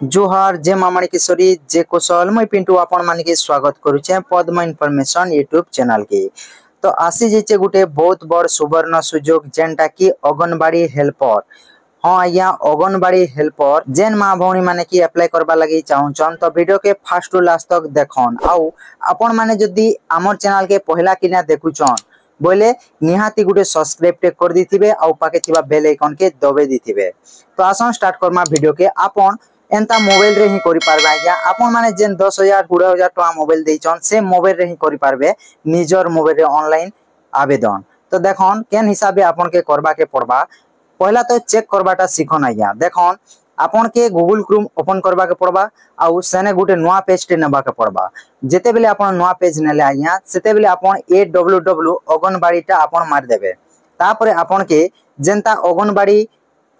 जोहार जय मामणी किशोरी जय कुशल मुई पिंटू आपण मान के स्वागत करुचे पद्म इनफॉरमेशन यूट्यूब चैनल के। तो आसी जाइए गोटे बहुत बड़ सुवर्ण सुजोग जेनटा कि अंगनवाड़ी हेल्पर। हाँ आज्ञा अंगनवाड़ी हेल्पर जेन माँ भौणी माने कि अप्लाई करबा लगी चाहूचन तो वीडियो के फास्ट टू लास्ट तक देखन। आउ आपण माने जदी आमर चैनल के पहला किना देखुचन बोले निहाती गुटे सब्सक्राइब टे कर दीथिबे आउ पाके थिबा बेल आइकन के दबे दीथिबे। तो आसन स्टार्ट करमा वीडियो के। आपण एंता मोबाइल रे ही करि पारबे आज्ञा आपण माने जेन 10,000 20,000 टका मोबाइल देइचन से मोबाइल रे ही करि पारबे निजर मोबाइल रे ऑनलाइन आवेदन। तो देखन केन हिसाबे आपण के करबा के पड़बा पहला तो चेक करबाटा सिखन आज्ञा। देखन आपण के गूगल क्रोम ओपन करबा के पड़बा आउ सेने गुटे नवा पेज टे नेबा के पड़बा। जेते बेले आपण नवा पेज नेले आज्ञा सेते बेले आपण www अंगनवाड़ीटा आपण मार देबे। तापरे आपण के जेनता अंगनवाड़ी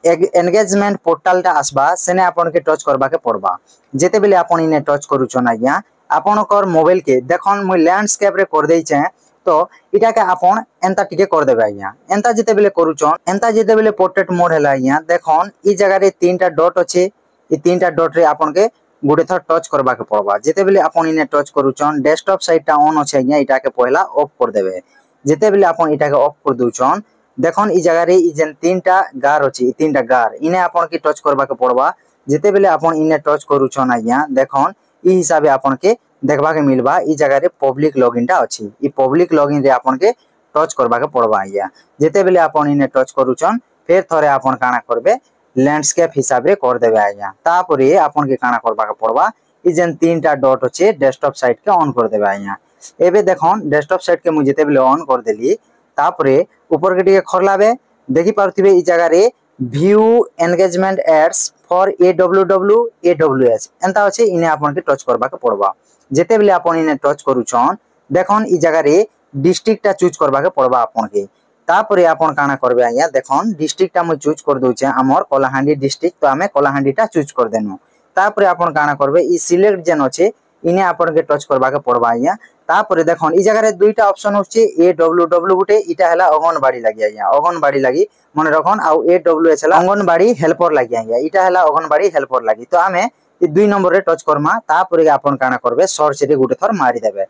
एंगेजमेंट पोर्टल टा आसबा सेने आपण के टच करबा के पड़बा। जेते बेले आपण इने टच करूचन आज्ञा आपनकर मोबाइल के देखन मुई लैंडस्केप रे कर देइचे तो इटा के आपण एंता टिके कर देबे आज्ञा। एंता जेते बेले करूचन एंता जेते बेले पोर्ट्रेट मोड हैला आज्ञा देखन ई जगह रे तीनटा डॉट अछि ई तीनटा डॉट रे आपण के गुटे थर टच करबा के पड़बा। जेते बेले आपण इने टच करूचन डेस्कटॉप साइट टा ऑन अछि आज्ञा इटा के पहला ऑफ कर देबे। जेते बेले आपण इटा के ऑफ कर दोचन देखन ई जगह रे ई जेन तीनटा गार अछि ई तीनटा गार इने आपण के टच करबा के पड़बा। जेते बेले आपण इने टच करूचन आज्ञा देखन ई हिसाबे आपण के देखबा के मिलबा ई जगह रे पब्लिक लॉगिन टा अछि ई पब्लिक लॉगिन रे आपण के टच करबा के पड़बा आज्ञा। जेते बेले आपण इने टच करूचन फिर थरे आपण काना करबे लैंडस्केप हिसाब रे कर देबे आज्ञा। तापरे आपण के काना करबा के पड़बा ई जेन तीनटा डॉट अछि डेस्कटॉप साइट के ऑन कर देबे आज्ञा। एबे देखन डेस्कटॉप साइट के मु जेते बेले ऑन कर देली तापरे ऊपर के टिके खरलाबे देखि पारथिबे ई जगह रे view engagement ads for AWWAWS एंता अछि इने आपण के टच करबा के पड़बा। जेते बेले आपण इने टच करूछन देखन ई जगह रे डिस्ट्रिक्ट टा चूज करबा के पड़बा आपण के। तापरे आपण काना करबे आज्ञा देखन डिस्ट्रिक्ट टा मु चूज कर दोचे हमर कलाहांडी डिस्ट्रिक्ट तो हमें कलाहांडी टा चूज कर देनु। तापरे आपण काना करबे ई सिलेक्ट जेन अछि इने आपण के टच करबा के पड़बा आज्ञा। तापरे देखन ई जगह रे दुईटा ऑप्शन होछि AWW गुटे इटा हला अंगनवाड़ी लागि आज्ञा अंगनवाड़ी लागि मन रखन आउ AWS हला अंगनवाड़ी हेल्पर लागि आज्ञा इटा हला अंगनवाड़ी हेल्पर लागि। तो हमें ई दुई नंबर रे टच करमा तापरे आपण काना करबे सर्च रे गुटे थर मारी देबे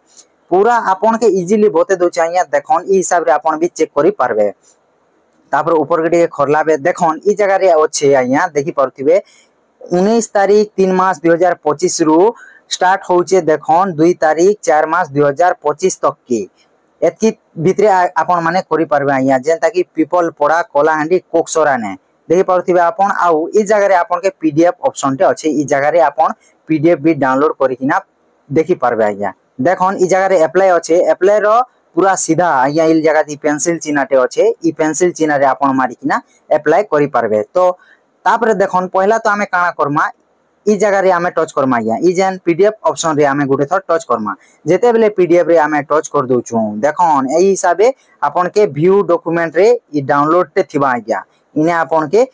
पूरा आपण के इजीली बते दोचे आज्ञा। देखन ई हिसाब रे आपण भी चेक करि पारबे। तापर ऊपर के खरलाबे देखन ई जगह रे अछि आज्ञा देखि परथिबे 19 तारीख 3 मास 2025 रु स्टार्ट होचे देखन 2 तारीख 4 मास 2025 तक की एतकी भितरे आपण माने करि पारबे आज्ञा। जेंता कि पीपल पड़ा कलाहांडी कोकसरा ने देखि पारथिबे आपण आउ ई जगह रे आपण के पीडीएफ ऑप्शन टे अछि ई जगह रे आपण पीडीएफ भी डाउनलोड करिकिना देखि पारबे आज्ञा। देखन ई जगह रे अप्लाई अछि अप्लाई रो पूरा सीधा आज्ञा ई जगह दी पेंसिल चिन्हटे अछि ई पेंसिल चिन्ह रे आपण मारिकिना अप्लाई करि पारबे। तो तापरे देखन पहला तो हमें काना करमा ई जगह रे हमें टच करमा आज्ञा ई जेन पीडीएफ ऑप्शन रे हमें गुटे थर टच करमा। जेते बेले पीडीएफ रे हमें टच कर दोछु देखन एई हिसाबे आपण के व्यू डॉक्यूमेंट रे ई डाउनलोड ते थिबा आज्ञा इने आपण के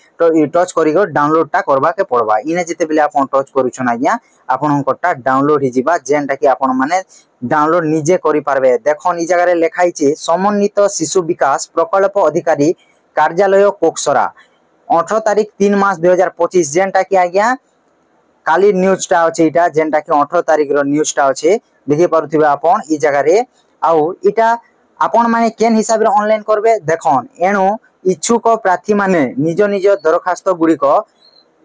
टच करिगो डाउनलोड टा करबा के पड़बा। इने जेते बेले आपण टच करूछन आज्ञा आपण कोटा डाउनलोड हि जिबा जेनटा कि आपण माने डाउनलोड निजे करि पारबे। देखन ई जगह रे लिखाई छै समन्वित शिशु विकास प्रकल्प अधिकारी कार्यालय कोकसरा 18 तारीख 3 मास 2025 जेनटा कि आज्ञा काली न्यूज टा अछि इटा जेनटा कि 18 तारीख रो न्यूज टा अछि देखि पारुथिबे आपण ई जगह रे आउ इटा आपण माने केन हिसाब रे ऑनलाइन करबे देखन एणु इच्छुक प्रार्थी माने निज निज दरखास्त गुडी को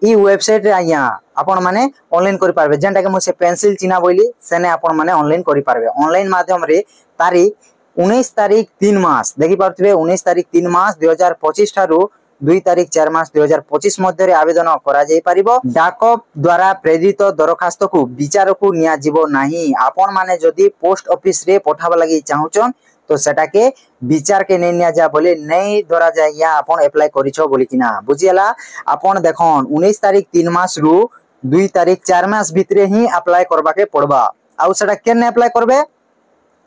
ई वेबसाइट रे आज्ञा आपण माने ऑनलाइन करि पारबे। जेनटा कि मु से पेंसिल चिना बोली सेने आपण माने ऑनलाइन करि पारबे। ऑनलाइन माध्यम रे तारीख 19 तारीख 3 मास देखि पारुथिबे 19 तारीख 3 मास 2025 थारु 2 तारीख 4 मास 2025 मध्य रे आवेदन करा जाई परिबो। डाक द्वारा प्रेरित दरखास्त को विचार को निया जिवो नाही। आपण माने जदी पोस्ट ऑफिस रे पठाबा लागि चाहुचन तो सेटा के विचार के नै निया जा बोले नै धरा जाय या आपण अप्लाई करिछो बोली किना बुझियला। आपण देखन 19 तारीख 3 मास रु 2 तारीख 4 मास भितरे ही अप्लाई करबा के पड़बा। आउ सेटा केने अप्लाई करबे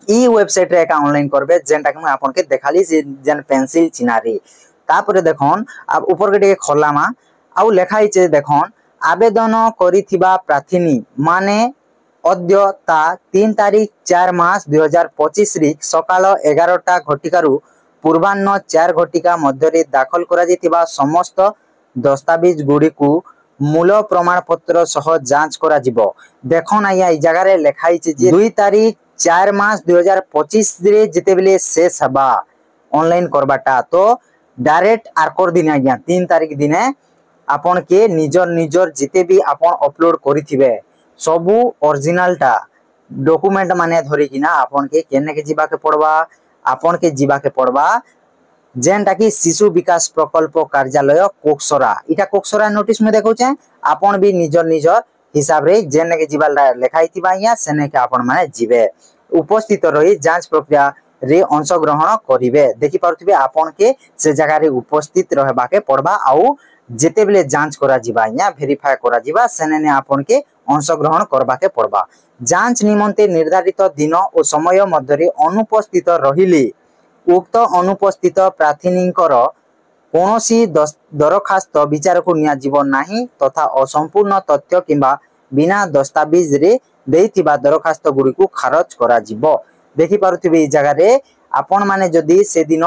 ई वेबसाइट रे का ऑनलाइन करबे जेनटा कि मैं आपण के देखाली जेन पेंसिल चिनारी। तापरे देखन अब ऊपर के खलामा आउ लेखाई छे देखन आवेदन करिथिबा प्रार्थीनी माने अद्य ता 3 तारीख 4 मास 2025 री सकाल 11टा घटिकारु पूर्वान्न 4 घटिका मध्य रे दाखल करा जेतिबा समस्त दस्तावेज गुडी को मूल प्रमाण पत्र सह जांच करा जिवो। देखन आज्ञा ई जगह रे लिखाई जे 2 तारीख 4 मास 2025 रे जेते बेले शेष हबा ऑनलाइन करबाटा तो डायरेक्ट आरकर दिन आज्ञा 3 तारीख दिने आपन के निजर निजर जिते भी आपन अपलोड करिथिबे सबु ओरिजिनल टा डॉक्यूमेंट माने धरि किना आपन के केने के जीवा के पड़बा आपन के जीवा के पड़बा जेनटा कि शिशु विकास प्रकल्प कार्यालय कोक्सरा इटा कोक्सरा नोटिस में देखौ छै आपन भी निजर निजर हिसाब रे जेने के जीवा लिखाई थिबा या सेने के आपन माने जीवे उपस्थित रही जांच प्रक्रिया रे अंशग्रहण करिवे। देखि पारथिबे आपन के से जगह रे उपस्थित रहबा के पड़बा आउ जेते बेले जांच करा जिबा या वेरीफाई करा जिबा सेने ने आपन के अंशग्रहण करबा के पड़बा। जांच निमंते निर्धारित दिन और समय मध्य अनुपस्थित रहिले उक्त अनुपस्थित प्रार्थीनिकर कोनोसी दरखास्त विचार को निया जीव नाही तथा असंपूर्ण तथ्य किंबा बिना दस्तावेज रे देइथिबा दरखास्त गुडी को खारज करा जीव। देखि पारुथिबे ई जगह रे आपन माने जदी से दिन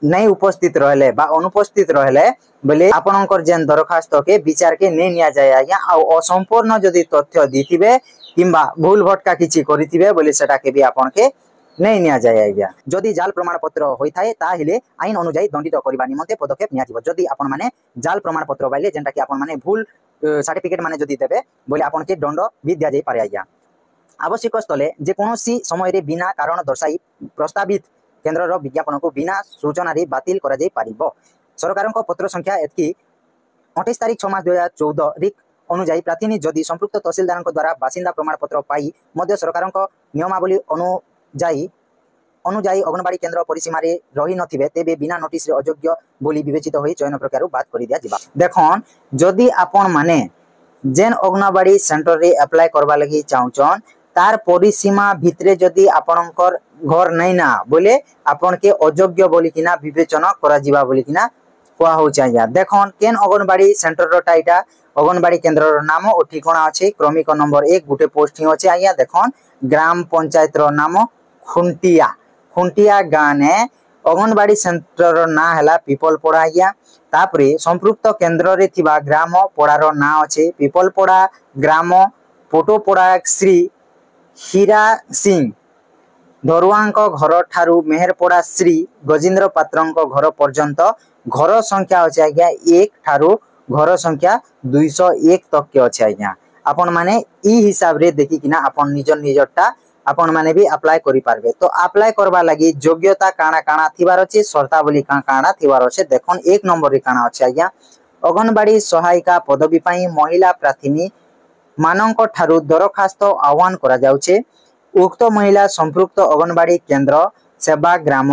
नहीं उपस्थित रहले बा अनुपस्थित रहले बोले आपनकर जेन दरखास्त के विचार के नहीं निया जाय आज्ञा आ असंपूर्ण जदी तथ्य दिथिबे किंबा भूल भटका किछि करिथिबे बोले सेटा के भी आपन के नहीं निया जाय आज्ञा। जदी जाल प्रमाण पत्र होई थाए ताहिले आईन अनुसार दंडित करबा निमंते पदक्षेप निया जिवो। जदी आपन माने जाल प्रमाण पत्र बाइले जेनटा कि आपन माने भूल सर्टिफिकेट माने जदी देबे बोले आपन के दंड भी दिया जाय पारे आज्ञा। आवश्यक स्थले जे कोनोसी समय रे बिना कारण दर्शाई प्रस्तावित केंद्र रो विज्ञापन को बिना सूचना रे बातिल करा जाय पारिबो। सरकार को पत्र संख्या एतकी 28 तारीख 6 मास 2014 रिक अनुजाई प्रार्थी जदि संपृक्त तहसीलदार द्वारा बासिंदा प्रमाण पत्र पाई मध्य सरकार नियमावली अनुजाई अंगनवाड़ी केंद्र परिसीमा रे रही नथिबे तेबे बिना नोटिस रे अयोग्य बोली विवेचित होई चयन प्रक्रिया बात करि दिया जिबा। देखन जदि आपन माने जेन अंगनवाड़ी सेंटर रे अप्लाई करबा लगी चाहउचन तार परिसीमा भितरे जदि आपनकर घर नहीं ना बोले आपन के अयोग्य बोली किना विवेचना करा जिबा बोली किना कोआ हो चाहिए। देखन केन अंगनवाड़ी सेंटर रो टाइटा अंगनवाड़ी केंद्र रो नाम और ठिकाना अछि क्रमिक नंबर 1 गुटे पोस्टिंग अछि आज्ञा। देखन ग्राम पंचायत रो नाम खुंटिया गाँ ने अंगनवाड़ी सेंटर रो ना हला पिपलपड़ा आज्ञा। तापरे संपृक्त केंद्र रे थिबा ग्राम पड़ा रो ना अछि पिपलपड़ा ग्राम पोटोपड़ा श्री हीरा सिंह धरुआंक घर ठारू मेहरपड़ा श्री गजेंद्र पात्रंक घर पर्यंत घर संख्या अछि आज्ञा 1 ठारू घर संख्या 201 तक के अछि आज्ञा। आपन माने ई हिसाब रे देखि किना आपन निजर निजरटा आपन माने भी अप्लाई करि पारबे। तो अप्लाई करबा लागि योग्यता काना काना थिबार अछि शर्तावली काना थिबार अछि। देखन 1 नंबर रे काना अछि आज्ञा अंगनवाड़ी सहायिका पदवी पई महिला प्रार्थी मानक ठारू दरखास्त आह्वान करा जाउछे। उक्त महिला संपृक्त अंगनवाड़ी केंद्र सेवा ग्राम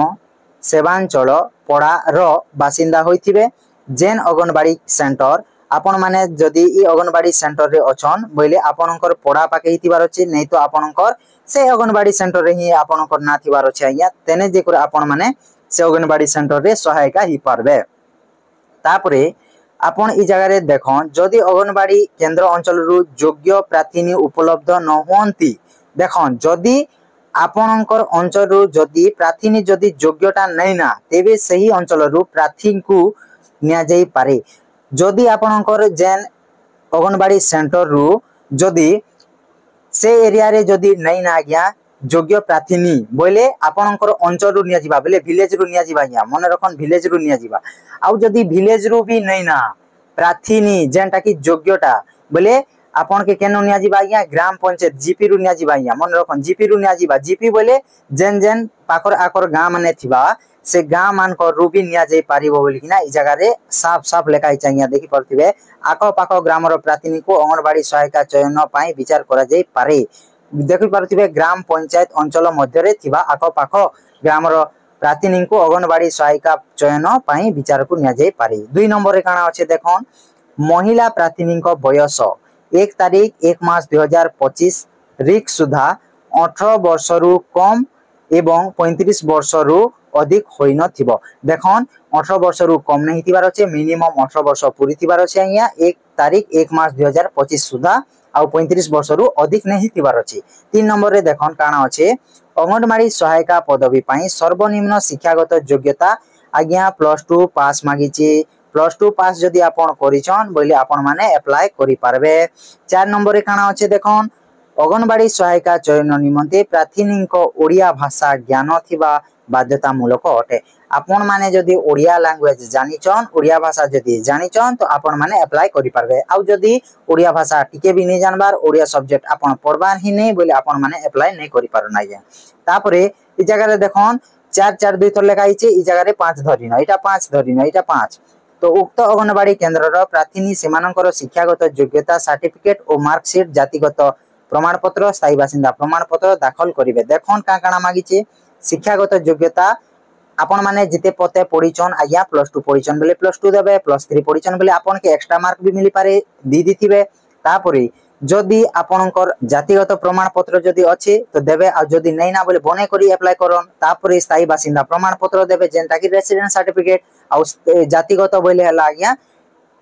सेवांचल पड़ा रो बासिंदा होइथिबे। जेन अंगनवाड़ी सेंटर आपन माने जदी ई अंगनवाड़ी सेंटर रे अछन बोले आपनकर पड़ा पाके हितिबार अछि नहीं तो आपनकर से अंगनवाड़ी सेंटर रे ही आपनकर ना थिबार अछि आज्ञा तेने जे कर आपन माने से अंगनवाड़ी सेंटर रे सहायिका ही पारबे। तापरे आपन ई जगह रे देखन जदी अंगनवाड़ी केंद्र अंचल रु योग्य प्रार्थी उपलब्ध न होंती देखन जदी आपनकर अंचल रु जदी प्रार्थी जदी योग्यता नहीं ना तेबे सही अंचल रु प्रार्थी को निया जाई पारे। जदी आपनकर जेन अंगनवाड़ी सेंटर रु जदी से एरिया रे जदी नहीं ना आज्ञा योग्य प्रार्थी बोले आपनकर अंचल रु निया जिबा बोले विलेज रु निया जिबा आज्ञा मन रखन विलेज रु निया जिबा। आउ जदी विलेज रु भी नहीं ना प्रार्थी जेनटा कि योग्यता बोले आपन के केनो निया जिबा आज्ञा ग्राम पंचायत जीपी रु निया जिबा आज्ञा मन रखन जीपी रु निया जिबा। जीपी बोले जेन जेन पाकर आकर गां माने थिबा से गां मान को रु भी निया जाई पारिबो बोली किना ई जगह रे साफ साफ लेखाई चाहिए। देखि परथिबे आको पाको ग्राम रो प्रार्थी को अंगनवाड़ी सहायिका चयन पाई विचार करा जाई पारे। देखि परथिबे ग्राम पंचायत अंचल मध्य रे थिबा आको पाको ग्राम रो प्रार्थी को अंगनवाड़ी सहायिका चयन पाई विचार को निया जाई पारे। 2 नंबर रे काना अछि देखन महिला प्रार्थी को बयस 1 तारीख 1 मास 2025 रिक सुधा 18 वर्ष रु कम एवं 35 वर्ष रु अधिक होई न थिबो। देखन 18 वर्ष रु कम नहीं थिबार अछि मिनिमम 18 वर्ष पूरी थिबार अछि आज्ञा 1 तारीख 1 मास 2025 सुधा आ 35 वर्ष रु अधिक नहीं थिबार अछि। 3 नंबर रे देखन काना अछि अंगनवाड़ी सहायिका पदवी पई सर्वनिम्न शिक्षागत योग्यता आज्ञा +2 पास मागिछि +2 पास जदि आपण करिछन बोले आपण माने अप्लाई करि पारबे। 4 नंबर रे काना अछि देखन अंगनवाड़ी सहायिका चयन निमंते प्रार्थीनिक ओडिया भाषा ज्ञान थिबा बाध्यतामूलक अटे। आपण माने जदि ओडिया लैंग्वेज जानिछन ओडिया भाषा जदि जानिछन तो आपण माने अप्लाई करि पारबे। आउ जदि ओडिया भाषा टिके भी नै जानबार ओडिया सब्जेक्ट आपण पढ़बार ही नै बोले आपण माने अप्लाई नै करि पारन आज्ञा। तापरे इ जगह रे देखन 4 4 2 थर लेखा आइছে इ जगह रे 5 धरिन एटा 5 धरिन एटा 5। तो उक्त अंगनवाड़ी केंद्र रो प्रार्थीनी सेमानकर शिक्षागत योग्यता सर्टिफिकेट और मार्कशीट जातिगत प्रमाणपत्र स्थायी बासिंदा प्रमाणपत्र दाखल करिवे। देखन का काना मागिचे शिक्षागत योग्यता आपण माने जिते पते पढिचन आज्ञा +2 पढिचन बोले +2 देबे +3 पढिचन बोले आपण के एक्स्ट्रा मार्क भी मिली पारे दी दिथिबे। तापरे जदि आपनकर जातिगत प्रमाणपत्र जदि अछि तो देबे आ जदि नै ना बोले बने करी अप्लाई करन। तापरे स्थायी बासिंदा प्रमाणपत्र देबे जेंटा कि रेसिडेंस सर्टिफिकेट आ जातिगत बोले हला आज्ञा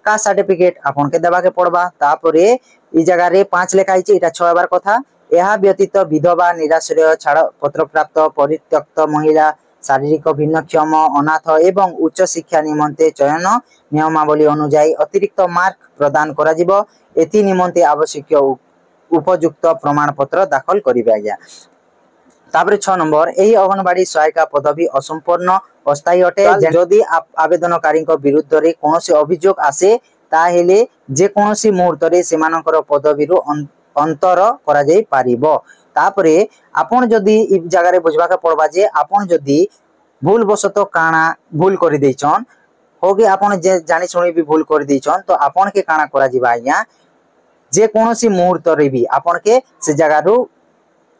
का सर्टिफिकेट आपन के देबा के पड़बा। तापरे इ जगह रे 5 लेखा आइছে एटा 6 बार कथा। एहा व्यतीत विधवा निराश्रय छाड़ पत्र प्राप्त परित्यक्त महिला शारीरिक भिन्नक्षम अनाथ एवं उच्च शिक्षा निमंते चयन नियमावली अनुसार अतिरिक्त मार्क प्रदान करा जिवो। एति निमंते आवश्यक उपयुक्त प्रमाणपत्र दाखल करिवे आज्ञा। तापरे 6 नंबर एही अंगनवाड़ी सहायिका पदवी असंपूर्ण अस्थायी अटे। जदि आवेदनकारी विरुद्ध रे कोनोसी अभियोग आसे ताहेले जे कोनोसी मुहूर्त रे सेमानकर पदवी रु अंतर करा जाई पारिबो। तापरे आपण जदि इ जगह रे बुझबा के पड़बा जे आपण जदि भूल बसतो काना भूल करि दैछन होगे आपण जे जानि सुनि भी भूल करि दैछन तो आपण के काना करा जिबा आज्ञा जे कोनोसी मुहूर्त रे भी आपण के से जगह रु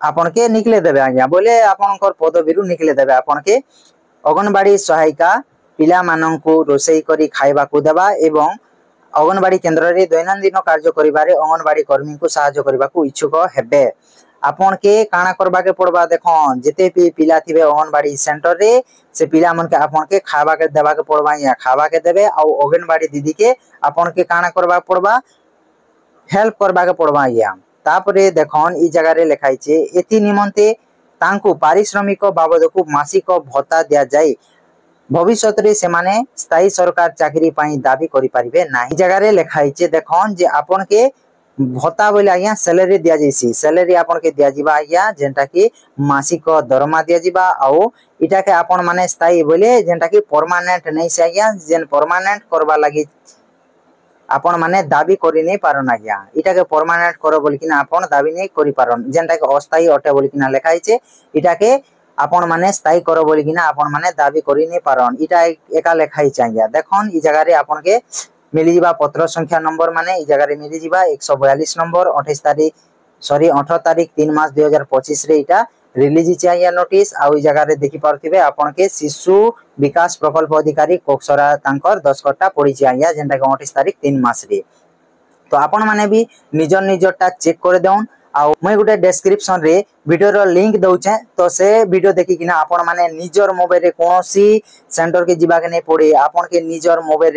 आपण के निकले देबे आज्ञा बोले आपनकर पदवी रु निकले देबे। आपण के अंगनवाड़ी सहायिका पिला माननकु रोसई करी खाइबा को देबा एवं अंगनवाड़ी केंद्र रे दैनंदिन कार्य करिबारे अंगनवाड़ी कर्मी को सहायता करिबा को इच्छुक हेबे। आपण के काना करबा के पड़बा देखन जते भी पिला थिबे अंगनवाड़ी सेंटर रे से पिला मन के आपण के खाबा के देबा के पड़बा या खाबा के देबे आ अंगनवाड़ी दीदी के आपण के काना करबा पड़बा हेल्प करबा के पड़बा या। तापरे देखन इ जगह रे लिखाइ छे एति निमंते तांको पारिश्रमिक बाबद को मासिक भत्ता दिया जाय। भविष्य रे से माने स्थायी सरकार चाकरी पाई दाबी करि परिबे नाही। जगह रे लिखाइ छे देखन जे आपण के भत्ता बोले आज्ञा सैलरी दिया जैसी सैलरी आपण के दिया जिबा आज्ञा जेंटा कि मासिक दरमा दिया जिबा आउ इटा के आपण माने स्थायी बोले जेंटा कि परमानेंट नहीं से आज्ञा जेन परमानेंट करबा लागि आपण माने दाबी करि नै पारन आज्ञा इटा के परमानेंट करो बोल किना आपण दाबी नै करि पारन जेंटा के अस्थायी अटे बोल किना लिखाइ छे इटा के आपण माने स्थायी करो बोल किना आपण माने दाबी करि नै पारन इटा एका लिखाइ छे आज्ञा। देखन इ जगह रे आपण के मिली जिबा पत्र संख्या नंबर माने इ जगह रे मिली जिबा 142 नंबर 28 तारीख 18 तारीख 3 मास 2025 रे इटा रिलीज चाहिए नोटिस आ इ जगह रे देखि परथिबे आपण के शिशु विकास प्रकल्प अधिकारी कोक्सरा तांकर 10 कट्टा पड़ी चाहिए जेंटा के 28 तारीख 3 मास रे। तो आपण माने भी निजर निजरटा चेक कर देउन आ मैं गुटे डिस्क्रिप्शन रे वीडियो रो लिंक दउछे तो से वीडियो देखि किना आपण माने निजर मोबाइल रे कोनोसी सेंटर के जिबा के नै पड़े आपण के निजर मोबाइल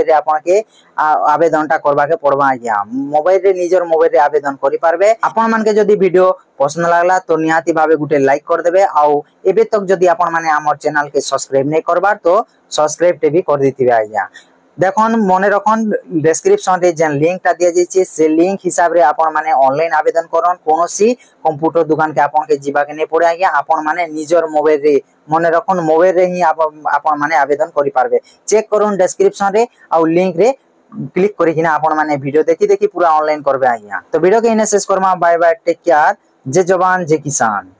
रे आपण के आवेदनटा करबा के पड़बा आज्ञा। मोबाइल रे निजर मोबाइल रे आवेदन करि पारबे। आपण मान के जदी वीडियो पसंद लागला तो निहाती भाबे गुटे लाइक कर देबे आउ एबे तक जदी आपण माने हमर चैनल के सब्सक्राइब नै करबार तो सब्सक्राइब टे भी कर दिथिबे आज्ञा। देखन मने रखन डिस्क्रिप्शन रे जेन लिंक ता दिया जाय से लिंक हिसाब रे आपण माने ऑनलाइन आवेदन करन कोनोसी कंप्यूटर दुकान के आपण के जीवा के नै पड़े आज्ञा आपण माने निजर मोबाइल रे मने रखन मोबाइल रे ही आपण माने आवेदन करि पारबे। चेक करन डिस्क्रिप्शन रे आ लिंक रे क्लिक करि किना आपण माने वीडियो देखि देखि पूरा ऑनलाइन करबे आज्ञा। तो वीडियो के इने शेष करमा बाय बाय टेक केयर जय जवान जय किसान।